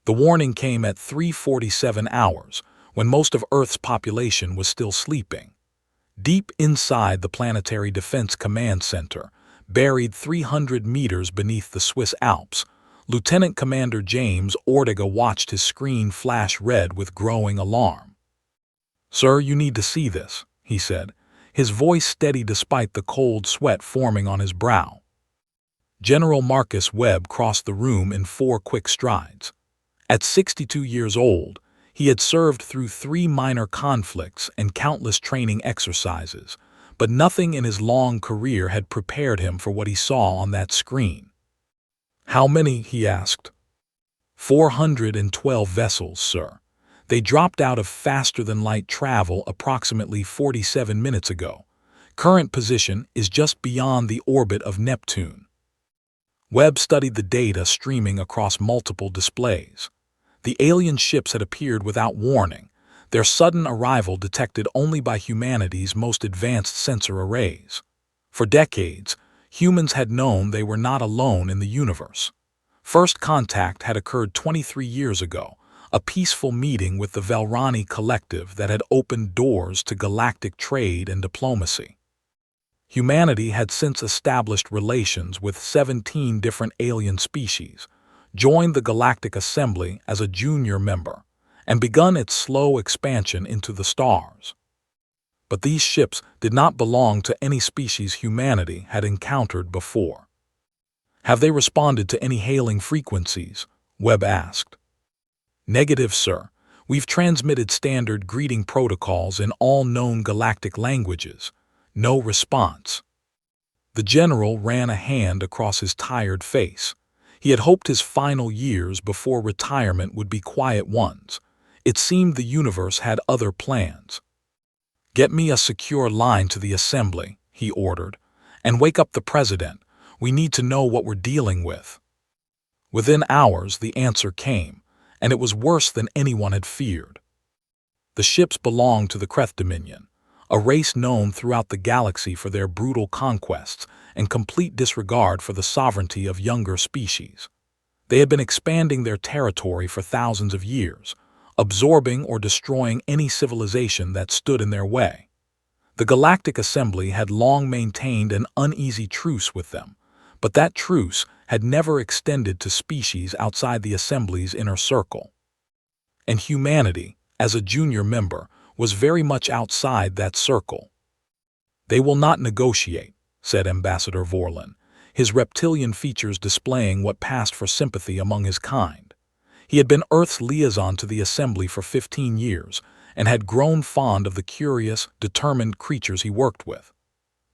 The warning came at 3:47 hours, when most of Earth's population was still sleeping. Deep inside the Planetary Defense Command Center, buried 300 meters beneath the Swiss Alps, Lieutenant Commander James Ortega watched his screen flash red with growing alarm. "Sir, you need to see this," he said, his voice steady despite the cold sweat forming on his brow. General Marcus Webb crossed the room in 4 quick strides. At 62 years old, he had served through 3 minor conflicts and countless training exercises, but nothing in his long career had prepared him for what he saw on that screen. "How many?" he asked. 412 vessels, sir. They dropped out of faster-than-light travel approximately 47 minutes ago. Current position is just beyond the orbit of Neptune." Webb studied the data streaming across multiple displays. The alien ships had appeared without warning, their sudden arrival detected only by humanity's most advanced sensor arrays. For decades, humans had known they were not alone in the universe. First contact had occurred 23 years ago, a peaceful meeting with the Velrani collective that had opened doors to galactic trade and diplomacy. Humanity had since established relations with 17 different alien species, joined the Galactic Assembly as a junior member, and begun its slow expansion into the stars. But these ships did not belong to any species humanity had encountered before. "Have they responded to any hailing frequencies?" Webb asked. "Negative, sir. We've transmitted standard greeting protocols in all known galactic languages. No response." The general ran a hand across his tired face. He had hoped his final years before retirement would be quiet ones. It seemed the universe had other plans. "Get me a secure line to the assembly," he ordered, "and wake up the president. We need to know what we're dealing with." Within hours, the answer came, and it was worse than anyone had feared. The ships belonged to the Kreth Dominion, a race known throughout the galaxy for their brutal conquests and complete disregard for the sovereignty of younger species. They had been expanding their territory for thousands of years, absorbing or destroying any civilization that stood in their way. The Galactic Assembly had long maintained an uneasy truce with them, but that truce had never extended to species outside the Assembly's inner circle. And humanity, as a junior member, was very much outside that circle. "They will not negotiate," said Ambassador Vorlon, his reptilian features displaying what passed for sympathy among his kind. He had been Earth's liaison to the Assembly for 15 years and had grown fond of the curious, determined creatures he worked with.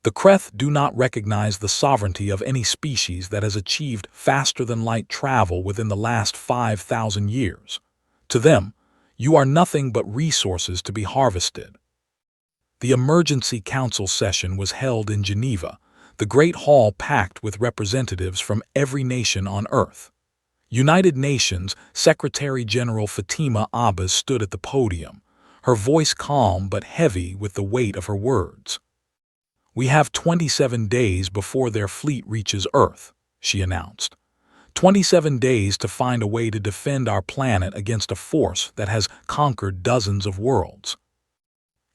"The Kreth do not recognize the sovereignty of any species that has achieved faster-than-light travel within the last 5,000 years. To them, you are nothing but resources to be harvested." The emergency council session was held in Geneva, the great hall packed with representatives from every nation on Earth. United Nations Secretary General Fatima Abbas stood at the podium, her voice calm but heavy with the weight of her words. "We have 27 days before their fleet reaches Earth," she announced. 27 days to find a way to defend our planet against a force that has conquered dozens of worlds.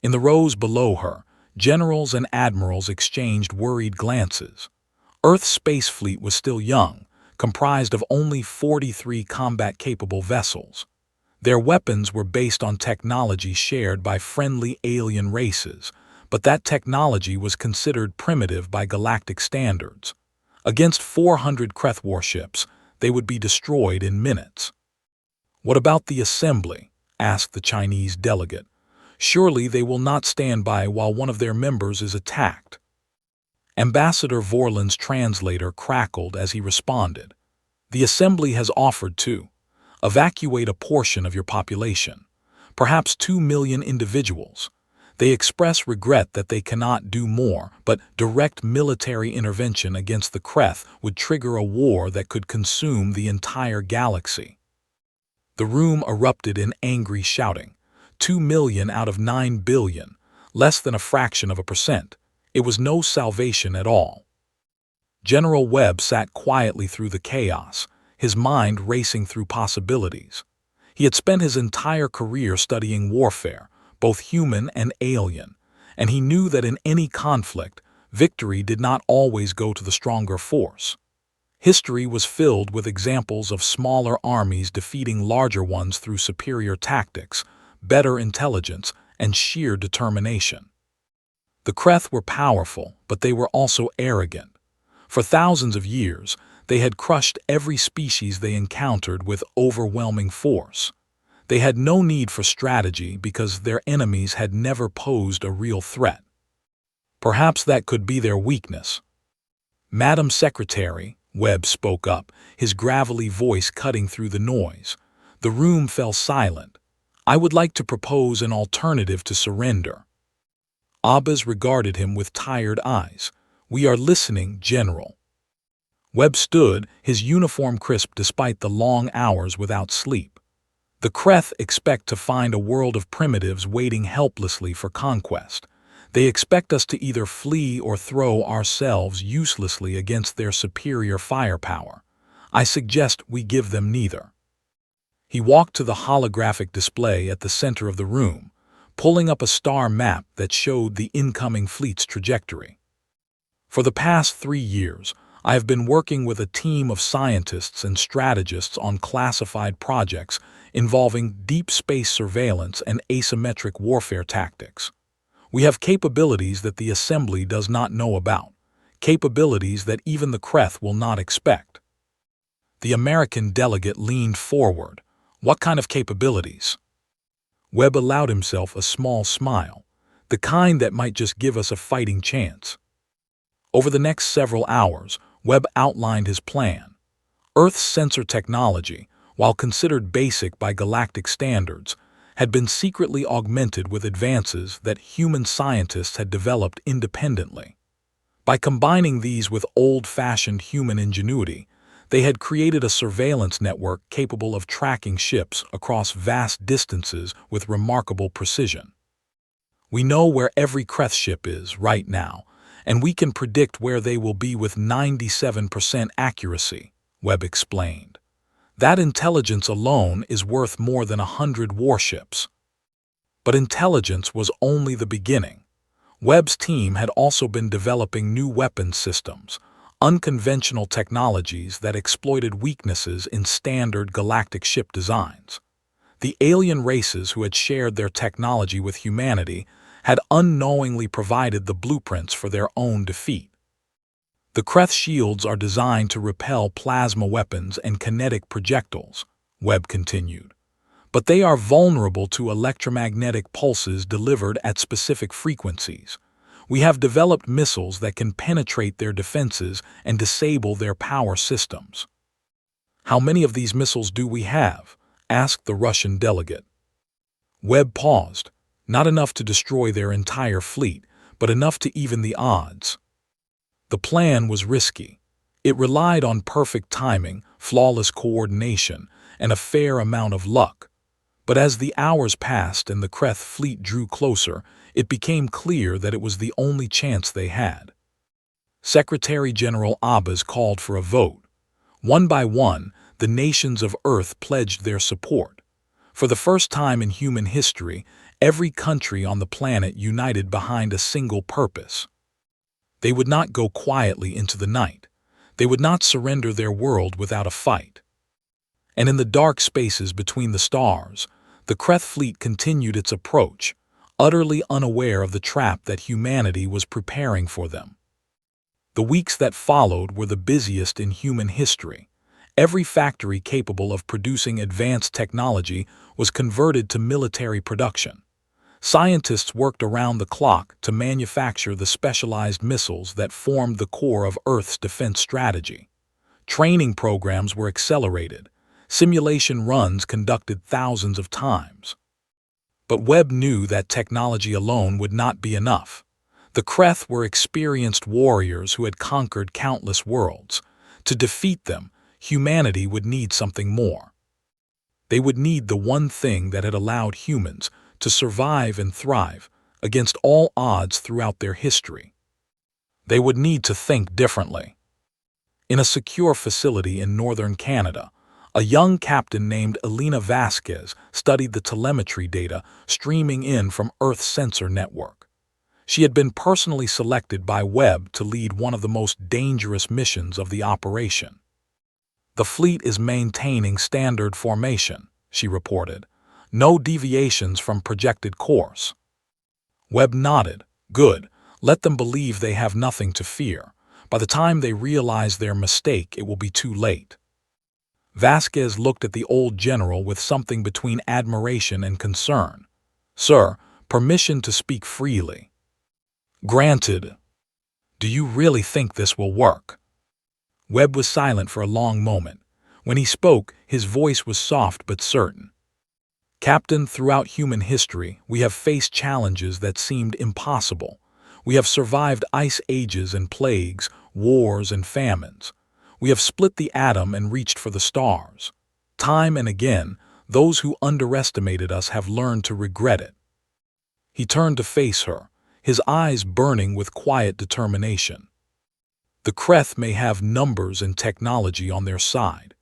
In the rows below her, generals and admirals exchanged worried glances. Earth's space fleet was still young, comprised of only 43 combat-capable vessels. Their weapons were based on technology shared by friendly alien races, but that technology was considered primitive by galactic standards. Against 400 Kreth warships, they would be destroyed in minutes. "What about the Assembly?" asked the Chinese delegate. "Surely they will not stand by while one of their members is attacked." Ambassador Vorlon's translator crackled as he responded. "The Assembly has offered to evacuate a portion of your population, perhaps 2 million individuals. They express regret that they cannot do more, but direct military intervention against the Kreth would trigger a war that could consume the entire galaxy." The room erupted in angry shouting. 2 million out of 9 billion, less than a fraction of a percent. It was no salvation at all. General Webb sat quietly through the chaos, his mind racing through possibilities. He had spent his entire career studying warfare, both human and alien, and he knew that in any conflict, victory did not always go to the stronger force. History was filled with examples of smaller armies defeating larger ones through superior tactics, better intelligence, and sheer determination. The Kreth were powerful, but they were also arrogant. For thousands of years, they had crushed every species they encountered with overwhelming force. They had no need for strategy because their enemies had never posed a real threat. Perhaps that could be their weakness. "Madam Secretary," Webb spoke up, his gravelly voice cutting through the noise. The room fell silent. "I would like to propose an alternative to surrender." Abbas regarded him with tired eyes. "We are listening, General." Webb stood, his uniform crisp despite the long hours without sleep. "The Kreth expect to find a world of primitives waiting helplessly for conquest. They expect us to either flee or throw ourselves uselessly against their superior firepower. I suggest we give them neither." He walked to the holographic display at the center of the room, pulling up a star map that showed the incoming fleet's trajectory. "For the past 3 years, I have been working with a team of scientists and strategists on classified projects involving deep space surveillance and asymmetric warfare tactics. We have capabilities that the Assembly does not know about, capabilities that even the Kreth will not expect." The American delegate leaned forward. "What kind of capabilities?" Webb allowed himself a small smile, the kind that might just give us a fighting chance. Over the next several hours, Webb outlined his plan. Earth's sensor technology, while considered basic by galactic standards, had been secretly augmented with advances that human scientists had developed independently. By combining these with old-fashioned human ingenuity, they had created a surveillance network capable of tracking ships across vast distances with remarkable precision. "We know where every Kreth ship is right now, and we can predict where they will be with 97% accuracy," Webb explained. "That intelligence alone is worth more than 100 warships." But intelligence was only the beginning. Webb's team had also been developing new weapons systems, unconventional technologies that exploited weaknesses in standard galactic ship designs. The alien races who had shared their technology with humanity had unknowingly provided the blueprints for their own defeat. "The Kreth shields are designed to repel plasma weapons and kinetic projectiles," Webb continued. "But they are vulnerable to electromagnetic pulses delivered at specific frequencies. We have developed missiles that can penetrate their defenses and disable their power systems." "How many of these missiles do we have?" asked the Russian delegate. Webb paused. "Not enough to destroy their entire fleet, but enough to even the odds." The plan was risky. It relied on perfect timing, flawless coordination, and a fair amount of luck. But as the hours passed and the Kreth fleet drew closer, it became clear that it was the only chance they had. Secretary General Abbas called for a vote. One by one, the nations of Earth pledged their support. For the first time in human history, every country on the planet united behind a single purpose. They would not go quietly into the night. They would not surrender their world without a fight. And in the dark spaces between the stars, the Kreth fleet continued its approach, utterly unaware of the trap that humanity was preparing for them. The weeks that followed were the busiest in human history. Every factory capable of producing advanced technology was converted to military production. Scientists worked around the clock to manufacture the specialized missiles that formed the core of Earth's defense strategy. Training programs were accelerated. Simulation runs conducted thousands of times. But Webb knew that technology alone would not be enough. The Kreth were experienced warriors who had conquered countless worlds. To defeat them, humanity would need something more. They would need the one thing that had allowed humans to survive and thrive against all odds throughout their history. They would need to think differently. In a secure facility in northern Canada, A young captain named Elena Vasquez studied the telemetry data streaming in from Earth's sensor network. She had been personally selected by Webb to lead one of the most dangerous missions of the operation. "The fleet is maintaining standard formation," she reported. "No deviations from projected course." Webb nodded. "Good. Let them believe they have nothing to fear. By the time they realize their mistake, it will be too late." Vasquez looked at the old general with something between admiration and concern. "Sir, permission to speak freely." "Granted." "Do you really think this will work?" Webb was silent for a long moment. When he spoke, his voice was soft but certain. "Captain, throughout human history, we have faced challenges that seemed impossible. We have survived ice ages and plagues, wars and famines. We have split the atom and reached for the stars. Time and again, those who underestimated us have learned to regret it." He turned to face her, his eyes burning with quiet determination. "The Kreth may have numbers and technology on their side,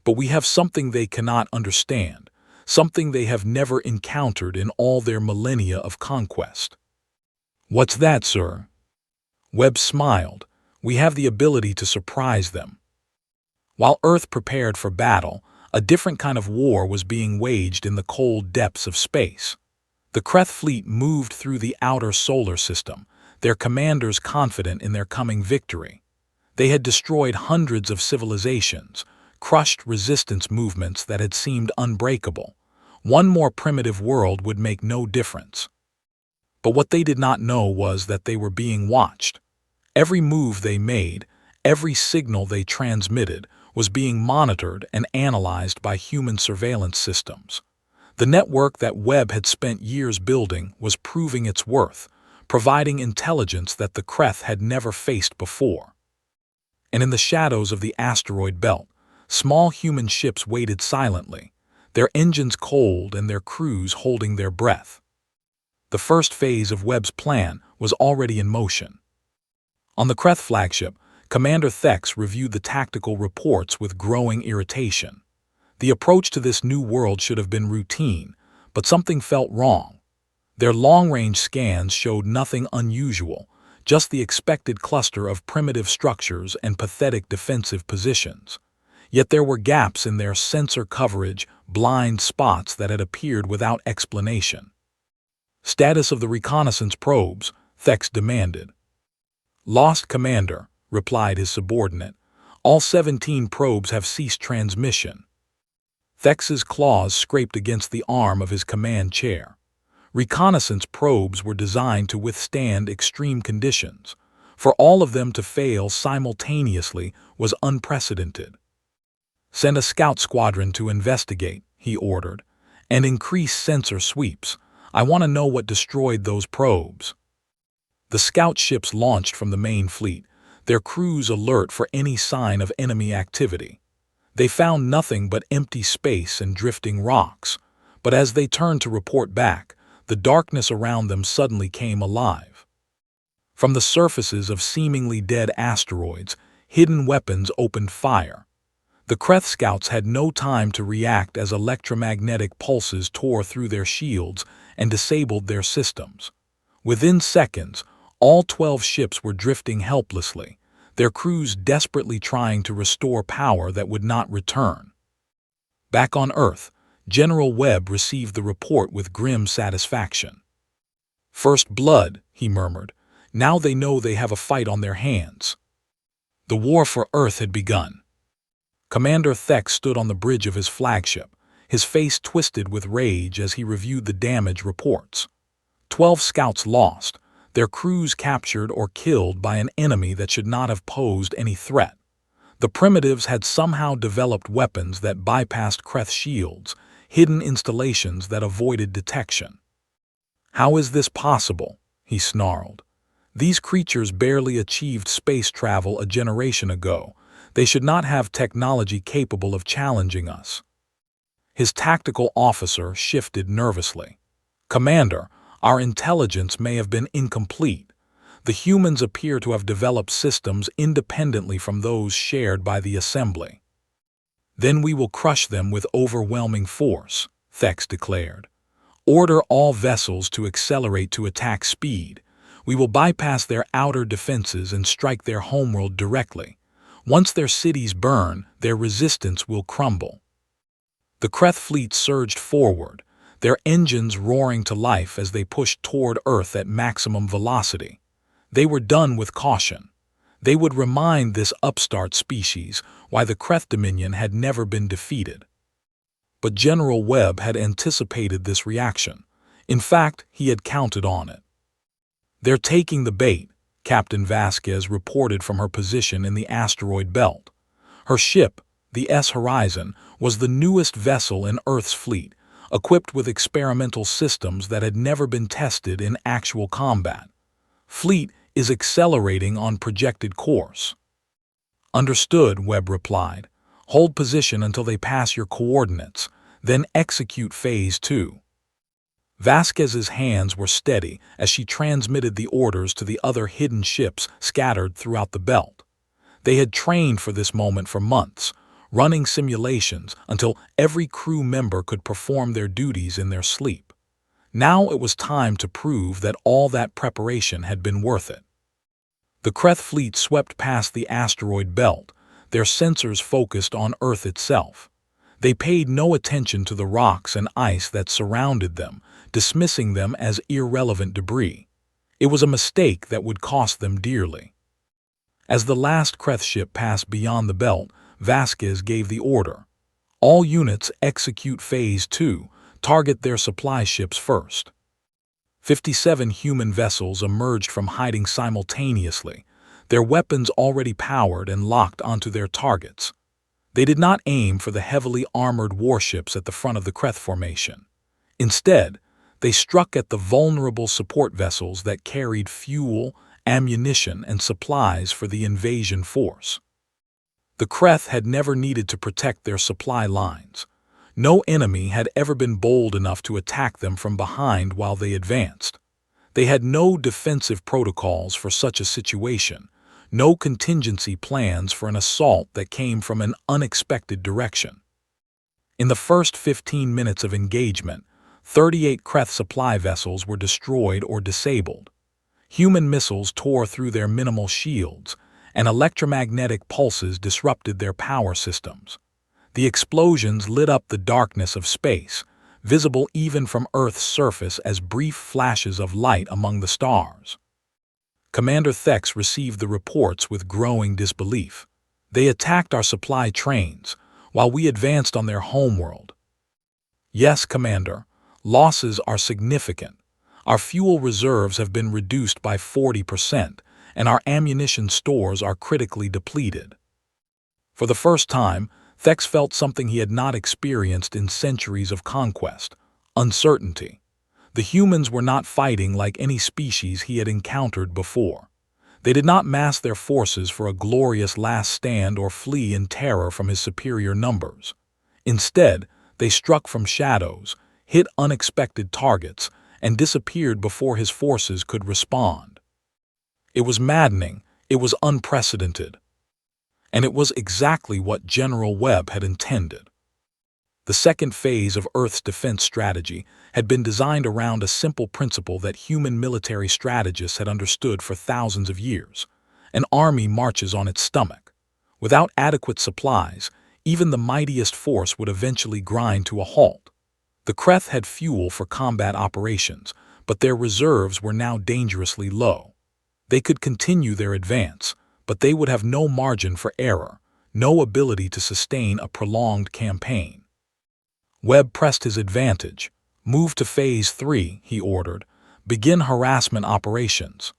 but we have something they cannot understand, something they have never encountered in all their millennia of conquest." "What's that, sir?" Webb smiled. "We have the ability to surprise them." While Earth prepared for battle, a different kind of war was being waged in the cold depths of space. The Kreth fleet moved through the outer solar system, their commanders confident in their coming victory. They had destroyed hundreds of civilizations, crushed resistance movements that had seemed unbreakable. One more primitive world would make no difference. But what they did not know was that they were being watched. Every move they made, every signal they transmitted, was being monitored and analyzed by human surveillance systems. The network that Webb had spent years building was proving its worth, providing intelligence that the Kreth had never faced before. And in the shadows of the asteroid belt, small human ships waited silently, their engines cold and their crews holding their breath. The first phase of Webb's plan was already in motion. On the Kreth flagship, Commander Thex reviewed the tactical reports with growing irritation. The approach to this new world should have been routine, but something felt wrong. Their long-range scans showed nothing unusual, just the expected cluster of primitive structures and pathetic defensive positions. Yet there were gaps in their sensor coverage, blind spots that had appeared without explanation. "Status of the reconnaissance probes," Thex demanded. "Lost, Commander," replied his subordinate. "All 17 probes have ceased transmission." Thex's claws scraped against the arm of his command chair. Reconnaissance probes were designed to withstand extreme conditions. For all of them to fail simultaneously was unprecedented. "Send a scout squadron to investigate," he ordered, "and increase sensor sweeps. I want to know what destroyed those probes." The scout ships launched from the main fleet, their crews alert for any sign of enemy activity. They found nothing but empty space and drifting rocks, but as they turned to report back, the darkness around them suddenly came alive. From the surfaces of seemingly dead asteroids, hidden weapons opened fire. The Kreth scouts had no time to react as electromagnetic pulses tore through their shields and disabled their systems. Within seconds, all 12 ships were drifting helplessly, their crews desperately trying to restore power that would not return. Back on Earth, General Webb received the report with grim satisfaction. "First blood," he murmured. "Now they know they have a fight on their hands." The war for Earth had begun. Commander Thex stood on the bridge of his flagship, his face twisted with rage as he reviewed the damage reports. 12 scouts lost, their crews captured or killed by an enemy that should not have posed any threat. The primitives had somehow developed weapons that bypassed Kreth shields, hidden installations that avoided detection. "How is this possible?" he snarled. "These creatures barely achieved space travel a generation ago. They should not have technology capable of challenging us." His tactical officer shifted nervously. "Commander, our intelligence may have been incomplete. The humans appear to have developed systems independently from those shared by the Assembly." Then we will crush them with overwhelming force, Thex declared. Order all vessels to accelerate to attack speed. We will bypass their outer defenses and strike their homeworld directly. Once their cities burn, their resistance will crumble. The Kreth fleet surged forward, their engines roaring to life as they pushed toward Earth at maximum velocity. They were done with caution. They would remind this upstart species why the Kreth Dominion had never been defeated. But General Webb had anticipated this reaction. In fact, he had counted on it. "They're taking the bait," Captain Vasquez reported from her position in the asteroid belt. Her ship, the S Horizon, was the newest vessel in Earth's fleet, equipped with experimental systems that had never been tested in actual combat. "Fleet is accelerating on projected course." "Understood," Webb replied. "Hold position until they pass your coordinates, then execute Phase 2. Vasquez's hands were steady as she transmitted the orders to the other hidden ships scattered throughout the belt. They had trained for this moment for months, running simulations until every crew member could perform their duties in their sleep. Now it was time to prove that all that preparation had been worth it. The Kreth fleet swept past the asteroid belt, their sensors focused on Earth itself. They paid no attention to the rocks and ice that surrounded them, dismissing them as irrelevant debris. It was a mistake that would cost them dearly. As the last Kreth ship passed beyond the belt, Vasquez gave the order. "All units execute Phase 2, target their supply ships first." 57 human vessels emerged from hiding simultaneously, their weapons already powered and locked onto their targets. They did not aim for the heavily armored warships at the front of the Kreth formation. Instead, they struck at the vulnerable support vessels that carried fuel, ammunition, and supplies for the invasion force. The Kreth had never needed to protect their supply lines. No enemy had ever been bold enough to attack them from behind while they advanced. They had no defensive protocols for such a situation, no contingency plans for an assault that came from an unexpected direction. In the first 15 minutes of engagement, 38 Kreth supply vessels were destroyed or disabled. Human missiles tore through their minimal shields, and electromagnetic pulses disrupted their power systems. The explosions lit up the darkness of space, visible even from Earth's surface as brief flashes of light among the stars. Commander Thex received the reports with growing disbelief. "They attacked our supply trains, while we advanced on their homeworld." "Yes, Commander. Losses are significant. Our fuel reserves have been reduced by 40%, and our ammunition stores are critically depleted." For the first time, Thex felt something he had not experienced in centuries of conquest: uncertainty. The humans were not fighting like any species he had encountered before. They did not mass their forces for a glorious last stand or flee in terror from his superior numbers. Instead, they struck from shadows, hit unexpected targets, and disappeared before his forces could respond. It was maddening, it was unprecedented. And it was exactly what General Webb had intended. The second phase of Earth's defense strategy had been designed around a simple principle that human military strategists had understood for thousands of years. An army marches on its stomach. Without adequate supplies, even the mightiest force would eventually grind to a halt. The Kreth had fuel for combat operations, but their reserves were now dangerously low. They could continue their advance, but they would have no margin for error, no ability to sustain a prolonged campaign. Webb pressed his advantage. "Move to Phase 3, he ordered. "Begin harassment operations."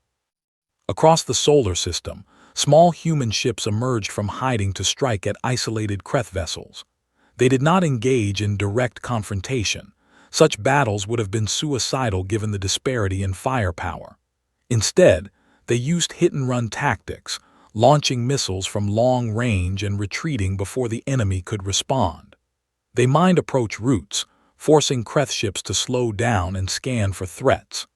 Across the solar system, small human ships emerged from hiding to strike at isolated Kreth vessels. They did not engage in direct confrontation. Such battles would have been suicidal given the disparity in firepower. Instead, they used hit-and-run tactics, launching missiles from long range and retreating before the enemy could respond. They mined approach routes, forcing Kreth ships to slow down and scan for threats.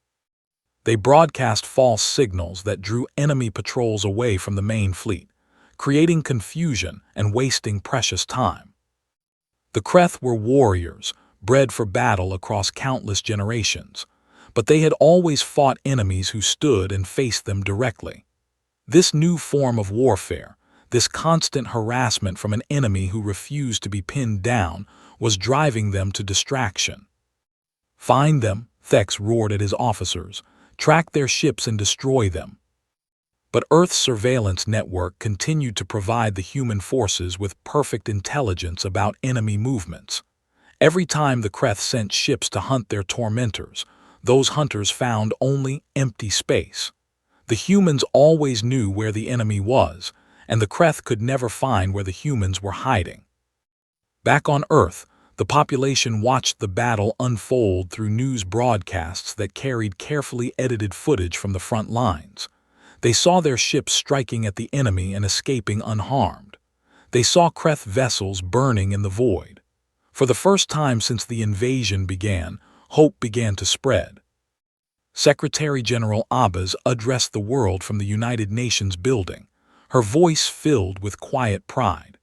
They broadcast false signals that drew enemy patrols away from the main fleet, creating confusion and wasting precious time. The Kreth were warriors, bred for battle across countless generations, but they had always fought enemies who stood and faced them directly. This new form of warfare, this constant harassment from an enemy who refused to be pinned down, was driving them to distraction. "Find them," Thex roared at his officers. "Track their ships and destroy them." But Earth's surveillance network continued to provide the human forces with perfect intelligence about enemy movements. Every time the Kreth sent ships to hunt their tormentors, those hunters found only empty space. The humans always knew where the enemy was, and the Kreth could never find where the humans were hiding. Back on Earth, the population watched the battle unfold through news broadcasts that carried carefully edited footage from the front lines. They saw their ships striking at the enemy and escaping unharmed. They saw Kreth vessels burning in the void. For the first time since the invasion began, hope began to spread. Secretary General Abbas addressed the world from the United Nations building, her voice filled with quiet pride.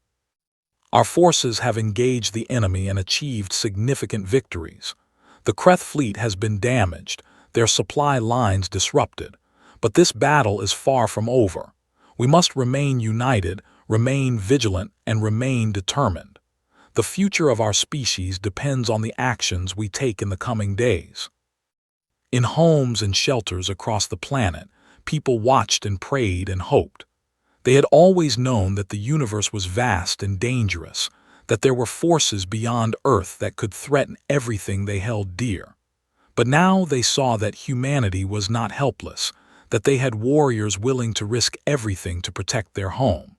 "Our forces have engaged the enemy and achieved significant victories. The Kreth fleet has been damaged, their supply lines disrupted, but this battle is far from over. We must remain united, remain vigilant, and remain determined. The future of our species depends on the actions we take in the coming days." In homes and shelters across the planet, people watched and prayed and hoped. They had always known that the universe was vast and dangerous, that there were forces beyond Earth that could threaten everything they held dear. But now they saw that humanity was not helpless, that they had warriors willing to risk everything to protect their home.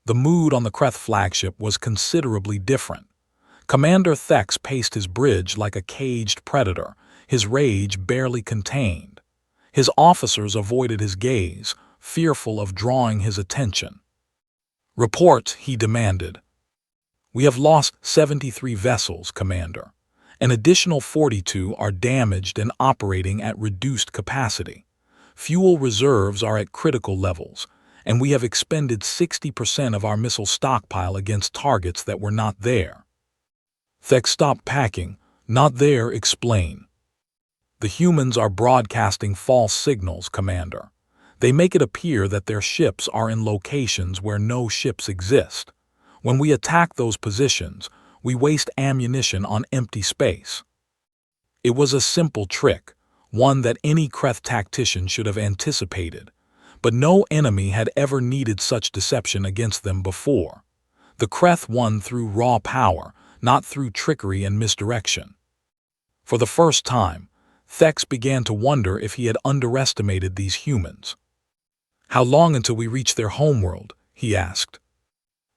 The mood on the Kreth flagship was considerably different. Commander Thex paced his bridge like a caged predator, his rage barely contained. His officers avoided his gaze, fearful of drawing his attention. "Report," he demanded. "We have lost 73 vessels, Commander. An additional 42 are damaged and operating at reduced capacity. Fuel reserves are at critical levels, and we have expended 60% of our missile stockpile against targets that were not there." Thex stopped packing. "Not there, explain." "The humans are broadcasting false signals, Commander. They make it appear that their ships are in locations where no ships exist. When we attack those positions, we waste ammunition on empty space." It was a simple trick, one that any Kreth tactician should have anticipated, but no enemy had ever needed such deception against them before. The Kreth won through raw power, not through trickery and misdirection. For the first time, Thex began to wonder if he had underestimated these humans. "How long until we reach their homeworld?" he asked.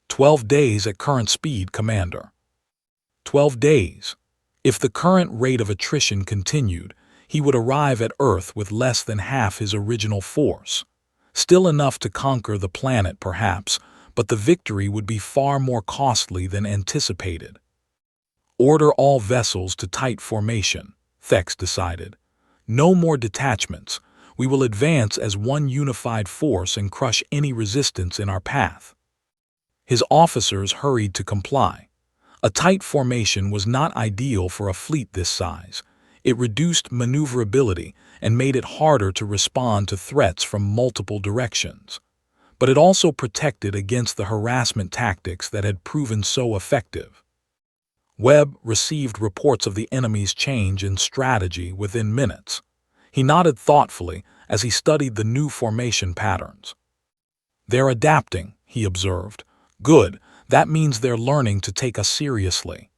12 days at current speed, Commander." 12 days. If the current rate of attrition continued, he would arrive at Earth with less than half his original force. Still enough to conquer the planet, perhaps, but the victory would be far more costly than anticipated. "Order all vessels to tight formation," Thex decided. "No more detachments. We will advance as one unified force and crush any resistance in our path." His officers hurried to comply. A tight formation was not ideal for a fleet this size. It reduced maneuverability and made it harder to respond to threats from multiple directions. But it also protected against the harassment tactics that had proven so effective. Webb received reports of the enemy's change in strategy within minutes. He nodded thoughtfully as he studied the new formation patterns. "They're adapting," he observed. "Good, that means they're learning to take us seriously."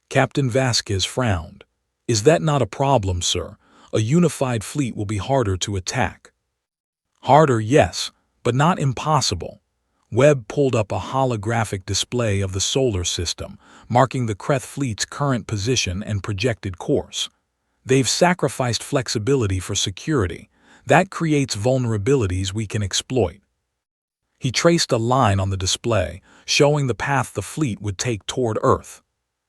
Captain Vasquez frowned. "Is that not a problem, sir? A unified fleet will be harder to attack." "Harder, yes, but not impossible." Webb pulled up a holographic display of the solar system, marking the Kreth fleet's current position and projected course. "They've sacrificed flexibility for security. That creates vulnerabilities we can exploit." He traced a line on the display, showing the path the fleet would take toward Earth.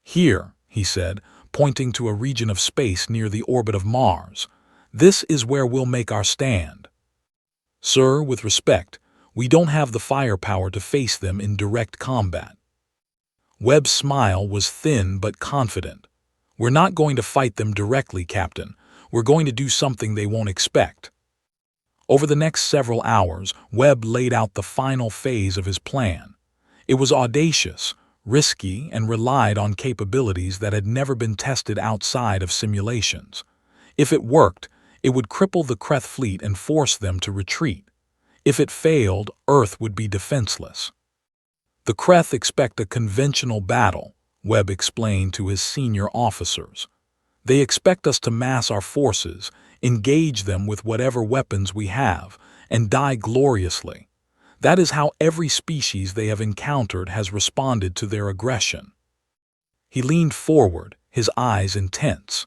"Here," he said, pointing to a region of space near the orbit of Mars. "This is where we'll make our stand." "Sir, with respect, we don't have the firepower to face them in direct combat." Webb's smile was thin but confident. "We're not going to fight them directly, Captain. We're going to do something they won't expect." Over the next several hours, Webb laid out the final phase of his plan. It was audacious, risky, and relied on capabilities that had never been tested outside of simulations. If it worked, it would cripple the Kreth fleet and force them to retreat. If it failed, Earth would be defenseless. "The Kreth expect a conventional battle," Webb explained to his senior officers. "They expect us to mass our forces, engage them with whatever weapons we have, and die gloriously. That is how every species they have encountered has responded to their aggression." He leaned forward, his eyes intense.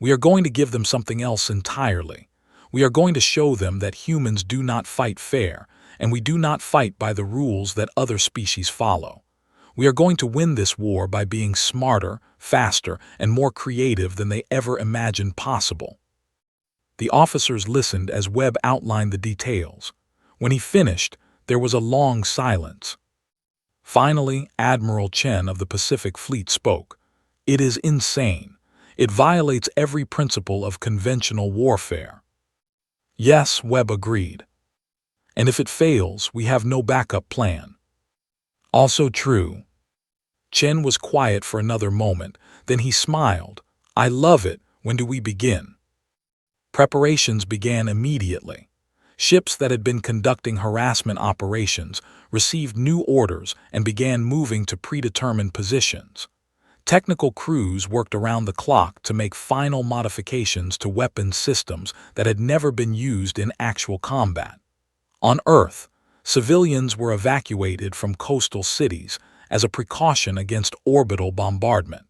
"We are going to give them something else entirely. We are going to show them that humans do not fight fair, and we do not fight by the rules that other species follow. We are going to win this war by being smarter, faster, and more creative than they ever imagined possible." The officers listened as Webb outlined the details. When he finished, there was a long silence. Finally, Admiral Chen of the Pacific Fleet spoke. "It is insane. It violates every principle of conventional warfare." "Yes," Webb agreed. "And if it fails, we have no backup plan." "Also true." Chen was quiet for another moment, then he smiled. "I love it. When do we begin?" Preparations began immediately. Ships that had been conducting harassment operations received new orders and began moving to predetermined positions. Technical crews worked around the clock to make final modifications to weapons systems that had never been used in actual combat. On Earth, civilians were evacuated from coastal cities as a precaution against orbital bombardment.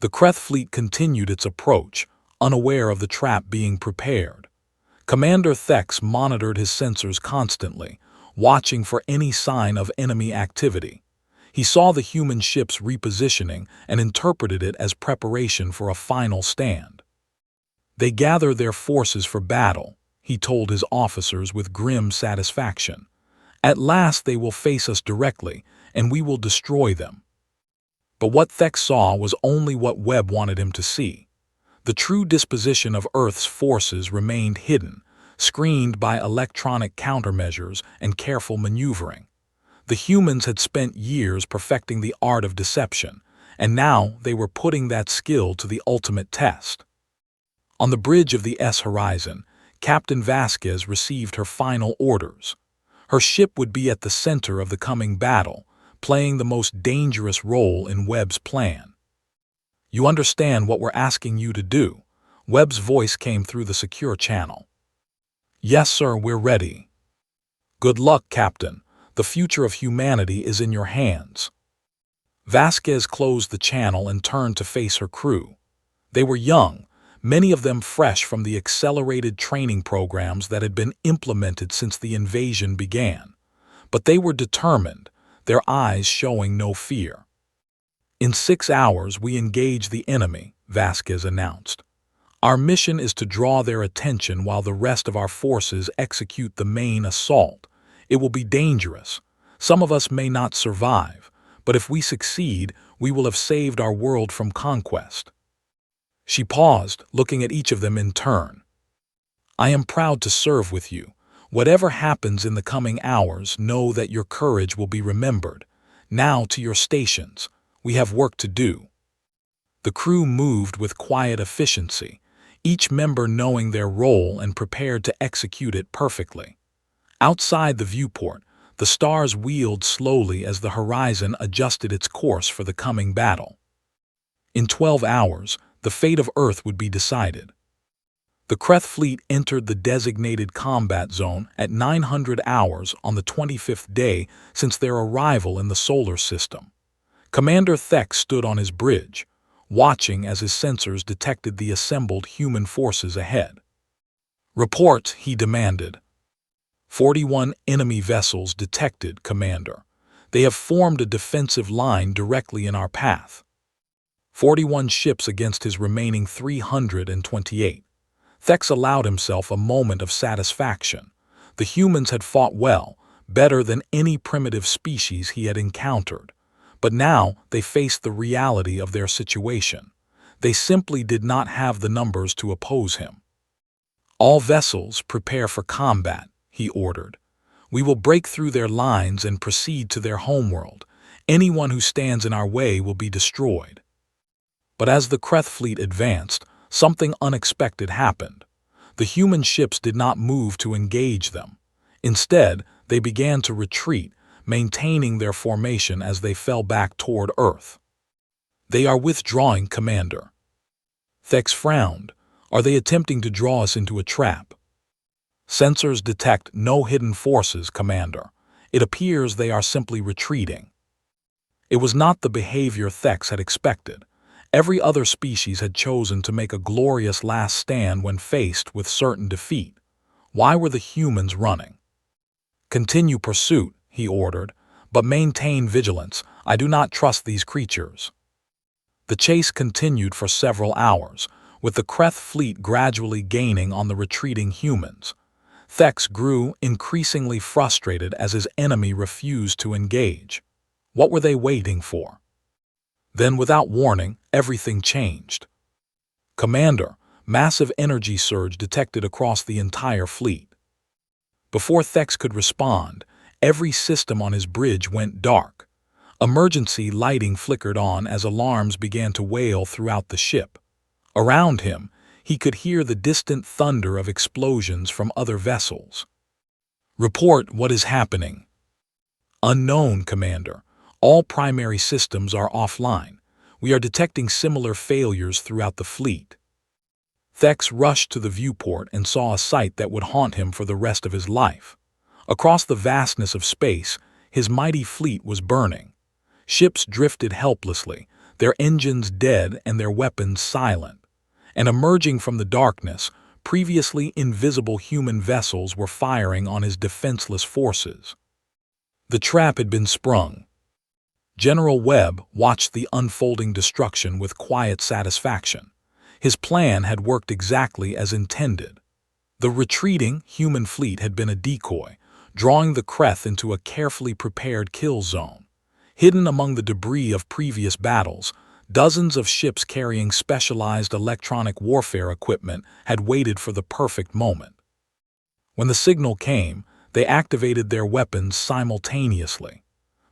The Kreth fleet continued its approach, unaware of the trap being prepared. Commander Thex monitored his sensors constantly, watching for any sign of enemy activity. He saw the human ships repositioning and interpreted it as preparation for a final stand. "They gather their forces for battle," he told his officers with grim satisfaction. "At last they will face us directly, and we will destroy them." But what Thex saw was only what Webb wanted him to see. The true disposition of Earth's forces remained hidden, screened by electronic countermeasures and careful maneuvering. The humans had spent years perfecting the art of deception, and now they were putting that skill to the ultimate test. On the bridge of the S horizon, Captain Vasquez received her final orders. Her ship would be at the center of the coming battle, playing the most dangerous role in Webb's plan. "You understand what we're asking you to do?" Webb's voice came through the secure channel. "Yes, sir, we're ready." "Good luck, Captain. The future of humanity is in your hands." Vasquez closed the channel and turned to face her crew. They were young, many of them fresh from the accelerated training programs that had been implemented since the invasion began. But they were determined, their eyes showing no fear. "In 6 hours we engage the enemy," Vasquez announced. "Our mission is to draw their attention while the rest of our forces execute the main assault. It will be dangerous. Some of us may not survive, but if we succeed, we will have saved our world from conquest." She paused, looking at each of them in turn. "I am proud to serve with you. Whatever happens in the coming hours, know that your courage will be remembered. Now to your stations. We have work to do." The crew moved with quiet efficiency, each member knowing their role and prepared to execute it perfectly. Outside the viewport, the stars wheeled slowly as the horizon adjusted its course for the coming battle. In 12 hours, the fate of Earth would be decided. The Kreth fleet entered the designated combat zone at 900 hours on the 25th day since their arrival in the solar system. Commander Thex stood on his bridge, watching as his sensors detected the assembled human forces ahead. "Report," he demanded. 41 enemy vessels detected, Commander. They have formed a defensive line directly in our path." 41 ships against his remaining 328. Thex allowed himself a moment of satisfaction. The humans had fought well, better than any primitive species he had encountered. But now they faced the reality of their situation. They simply did not have the numbers to oppose him. "All vessels prepare for combat," he ordered. "We will break through their lines and proceed to their homeworld. Anyone who stands in our way will be destroyed." But as the Kreth fleet advanced, something unexpected happened. The human ships did not move to engage them. Instead, they began to retreat, maintaining their formation as they fell back toward Earth. "They are withdrawing, Commander." Thex frowned. "Are they attempting to draw us into a trap?" "Sensors detect no hidden forces, Commander. It appears they are simply retreating." It was not the behavior Thex had expected. Every other species had chosen to make a glorious last stand when faced with certain defeat. Why were the humans running? "Continue pursuit," he ordered, "but maintain vigilance. I do not trust these creatures." The chase continued for several hours, with the Kreth fleet gradually gaining on the retreating humans. Thex grew increasingly frustrated as his enemy refused to engage. What were they waiting for? Then, without warning, everything changed. "Commander, massive energy surge detected across the entire fleet." Before Thex could respond, every system on his bridge went dark. Emergency lighting flickered on as alarms began to wail throughout the ship. Around him, he could hear the distant thunder of explosions from other vessels. "Report what is happening." "Unknown, Commander. All primary systems are offline. We are detecting similar failures throughout the fleet." Thex rushed to the viewport and saw a sight that would haunt him for the rest of his life. Across the vastness of space, his mighty fleet was burning. Ships drifted helplessly, their engines dead and their weapons silent. And emerging from the darkness, previously invisible human vessels were firing on his defenseless forces. The trap had been sprung. General Webb watched the unfolding destruction with quiet satisfaction. His plan had worked exactly as intended. The retreating human fleet had been a decoy, drawing the Kreth into a carefully prepared kill zone. Hidden among the debris of previous battles, dozens of ships carrying specialized electronic warfare equipment had waited for the perfect moment. When the signal came, they activated their weapons simultaneously.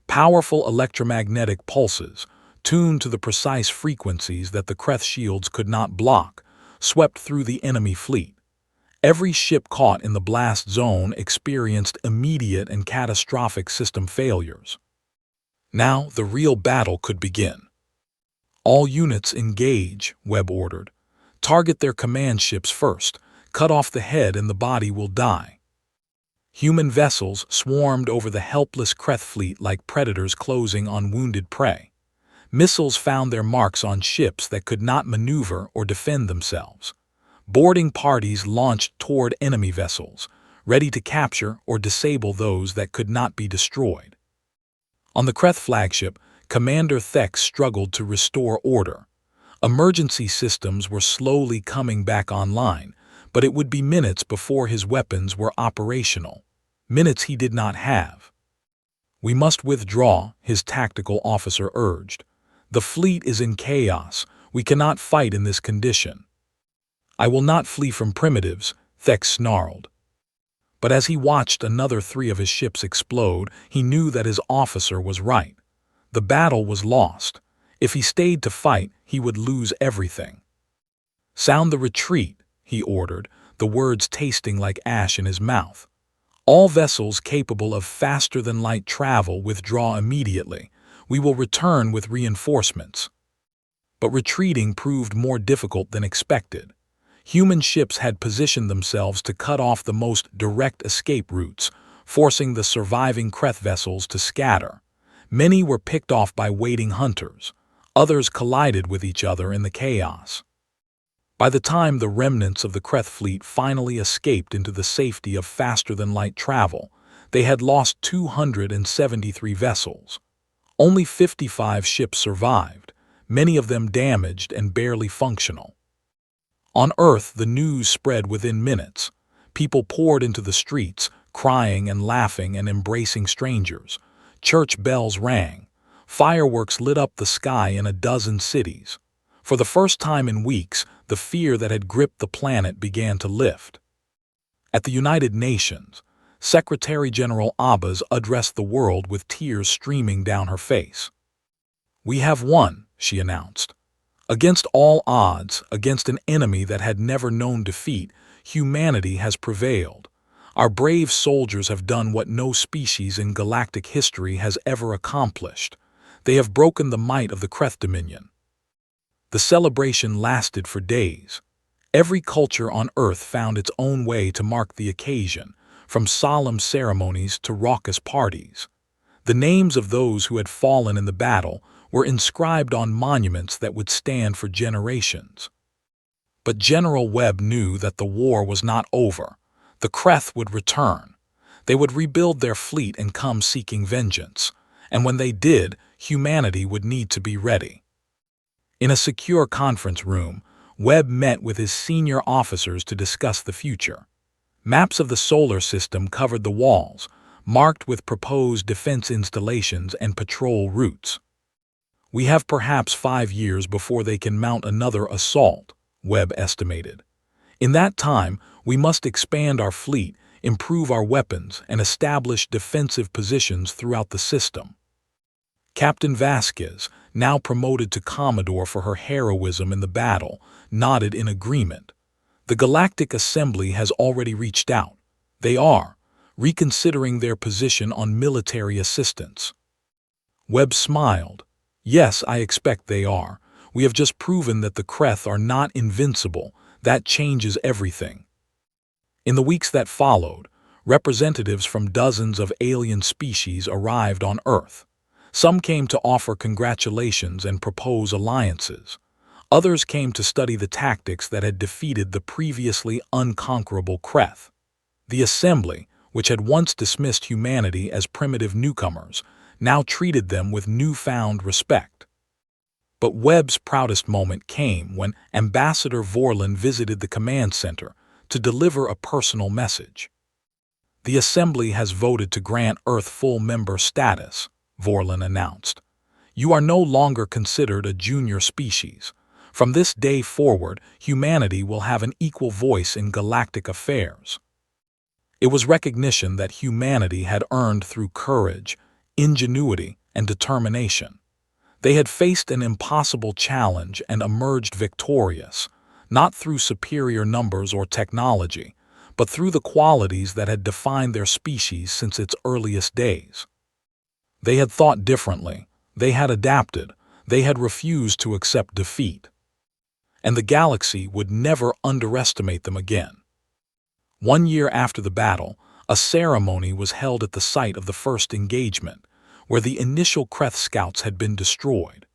Powerful electromagnetic pulses, tuned to the precise frequencies that the Kreth shields could not block, swept through the enemy fleet. Every ship caught in the blast zone experienced immediate and catastrophic system failures. Now the real battle could begin. "All units engage," Webb ordered. "Target their command ships first. Cut off the head and the body will die." Human vessels swarmed over the helpless Kreth fleet like predators closing on wounded prey. Missiles found their marks on ships that could not maneuver or defend themselves. Boarding parties launched toward enemy vessels, ready to capture or disable those that could not be destroyed. On the Kreth flagship, Commander Thex struggled to restore order. Emergency systems were slowly coming back online, but it would be minutes before his weapons were operational. Minutes he did not have. "We must withdraw," his tactical officer urged. "The fleet is in chaos. We cannot fight in this condition." "I will not flee from primitives," Thex snarled. But as he watched another 3 of his ships explode, he knew that his officer was right. The battle was lost. If he stayed to fight, he would lose everything. "Sound the retreat," he ordered, the words tasting like ash in his mouth. "All vessels capable of faster-than-light travel withdraw immediately. We will return with reinforcements." But retreating proved more difficult than expected. Human ships had positioned themselves to cut off the most direct escape routes, forcing the surviving Kreth vessels to scatter. Many were picked off by waiting hunters. Others collided with each other in the chaos. By the time the remnants of the Kreth fleet finally escaped into the safety of faster-than-light travel, they had lost 273 vessels. Only 55 ships survived, many of them damaged and barely functional. On Earth, the news spread within minutes. People poured into the streets, crying and laughing and embracing strangers. Church bells rang. Fireworks lit up the sky in a dozen cities. For the first time in weeks, the fear that had gripped the planet began to lift. At the United Nations, Secretary-General Abbas addressed the world with tears streaming down her face. "We have won," she announced. "Against all odds, against an enemy that had never known defeat, humanity has prevailed. Our brave soldiers have done what no species in galactic history has ever accomplished. They have broken the might of the Kreth Dominion." The celebration lasted for days. Every culture on Earth found its own way to mark the occasion, from solemn ceremonies to raucous parties. The names of those who had fallen in the battle were inscribed on monuments that would stand for generations. But General Webb knew that the war was not over. The Kreth would return. They would rebuild their fleet and come seeking vengeance. And when they did, humanity would need to be ready. In a secure conference room, Webb met with his senior officers to discuss the future. Maps of the solar system covered the walls, marked with proposed defense installations and patrol routes. "We have perhaps 5 years before they can mount another assault," Webb estimated. "In that time, we must expand our fleet, improve our weapons, and establish defensive positions throughout the system." Captain Vasquez, now promoted to Commodore for her heroism in the battle, nodded in agreement. "The Galactic Assembly has already reached out. They are reconsidering their position on military assistance." Webb smiled. "Yes, I expect they are. We have just proven that the Kreth are not invincible. That changes everything." In the weeks that followed, representatives from dozens of alien species arrived on Earth. Some came to offer congratulations and propose alliances. Others came to study the tactics that had defeated the previously unconquerable Kreth. The Assembly, which had once dismissed humanity as primitive newcomers, now treated them with newfound respect. But Webb's proudest moment came when Ambassador Vorlon visited the command center to deliver a personal message. "The Assembly has voted to grant Earth full member status," Vorlon announced. "You are no longer considered a junior species. From this day forward, humanity will have an equal voice in galactic affairs." It was recognition that humanity had earned through courage, ingenuity, and determination. They had faced an impossible challenge and emerged victorious, not through superior numbers or technology, but through the qualities that had defined their species since its earliest days. They had thought differently, they had adapted, they had refused to accept defeat. And the galaxy would never underestimate them again. 1 year after the battle, a ceremony was held at the site of the first engagement, where the initial Kreth scouts had been destroyed.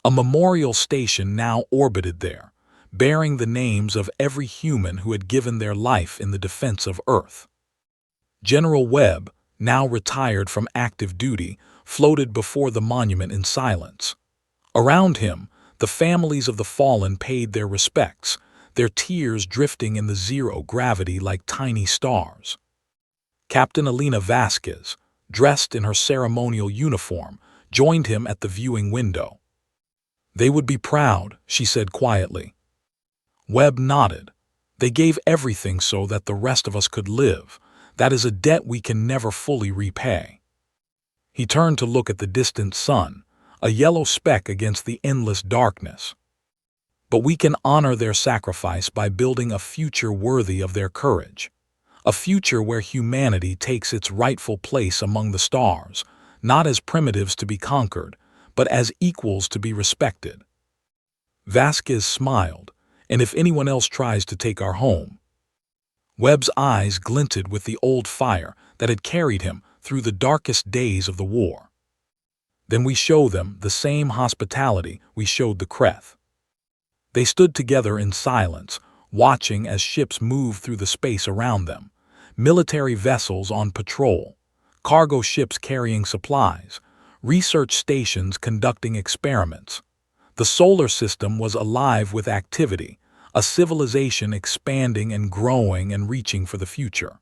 A memorial station now orbited there, bearing the names of every human who had given their life in the defense of Earth. General Webb, now retired from active duty, floated before the monument in silence. Around him, the families of the fallen paid their respects, their tears drifting in the zero gravity like tiny stars. Captain Elena Vasquez, dressed in her ceremonial uniform, joined him at the viewing window. "They would be proud," she said quietly. Webb nodded. "They gave everything so that the rest of us could live. That is a debt we can never fully repay." He turned to look at the distant sun, a yellow speck against the endless darkness. "But we can honor their sacrifice by building a future worthy of their courage. A future where humanity takes its rightful place among the stars, not as primitives to be conquered, but as equals to be respected." Vasquez smiled. "And if anyone else tries to take our home?" Webb's eyes glinted with the old fire that had carried him through the darkest days of the war. "Then we show them the same hospitality we showed the Kreth." They stood together in silence, watching as ships moved through the space around them, military vessels on patrol, cargo ships carrying supplies, research stations conducting experiments. The solar system was alive with activity, a civilization expanding and growing and reaching for the future.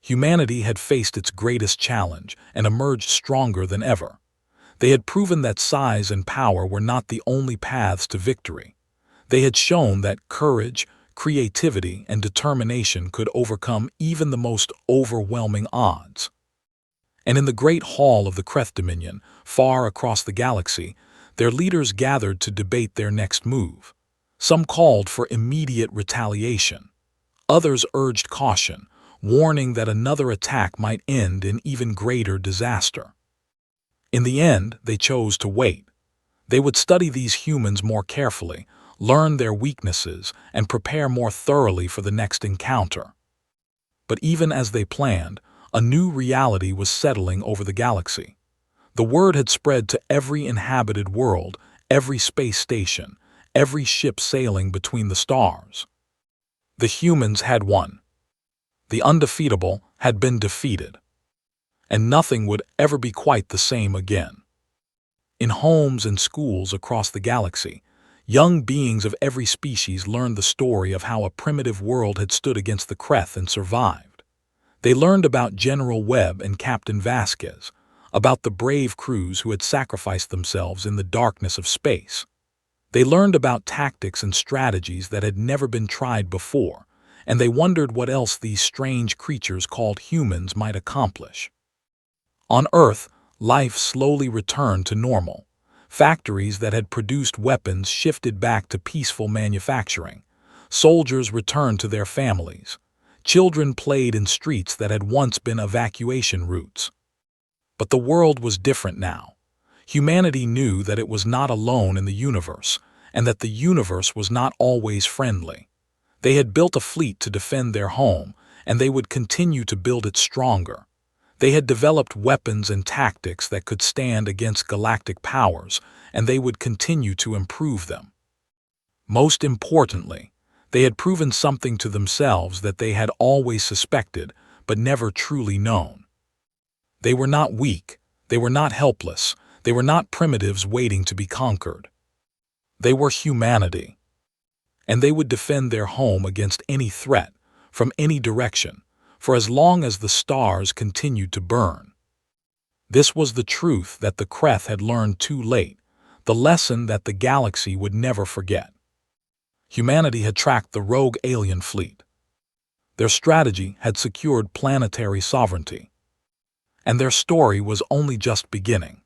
Humanity had faced its greatest challenge and emerged stronger than ever. They had proven that size and power were not the only paths to victory. They had shown that courage, creativity, and determination could overcome even the most overwhelming odds. And in the great hall of the Kreth Dominion, far across the galaxy, their leaders gathered to debate their next move. Some called for immediate retaliation. Others urged caution, warning that another attack might end in even greater disaster. In the end, they chose to wait. They would study these humans more carefully, learn their weaknesses, and prepare more thoroughly for the next encounter. But even as they planned, a new reality was settling over the galaxy. The word had spread to every inhabited world, every space station, every ship sailing between the stars. The humans had won. The undefeatable had been defeated. And nothing would ever be quite the same again. In homes and schools across the galaxy, young beings of every species learned the story of how a primitive world had stood against the Kreth and survived. They learned about General Webb and Captain Vasquez, about the brave crews who had sacrificed themselves in the darkness of space. They learned about tactics and strategies that had never been tried before, and they wondered what else these strange creatures called humans might accomplish. On Earth, life slowly returned to normal. Factories that had produced weapons shifted back to peaceful manufacturing. Soldiers returned to their families. Children played in streets that had once been evacuation routes. But the world was different now. Humanity knew that it was not alone in the universe, and that the universe was not always friendly. They had built a fleet to defend their home, and they would continue to build it stronger. They had developed weapons and tactics that could stand against galactic powers, and they would continue to improve them. Most importantly, they had proven something to themselves that they had always suspected, but never truly known. They were not weak, they were not helpless, they were not primitives waiting to be conquered. They were humanity. And they would defend their home against any threat, from any direction, for as long as the stars continued to burn. This was the truth that the Kreth had learned too late, the lesson that the galaxy would never forget. Humanity had tracked the rogue alien fleet. Their strategy had secured planetary sovereignty. And their story was only just beginning.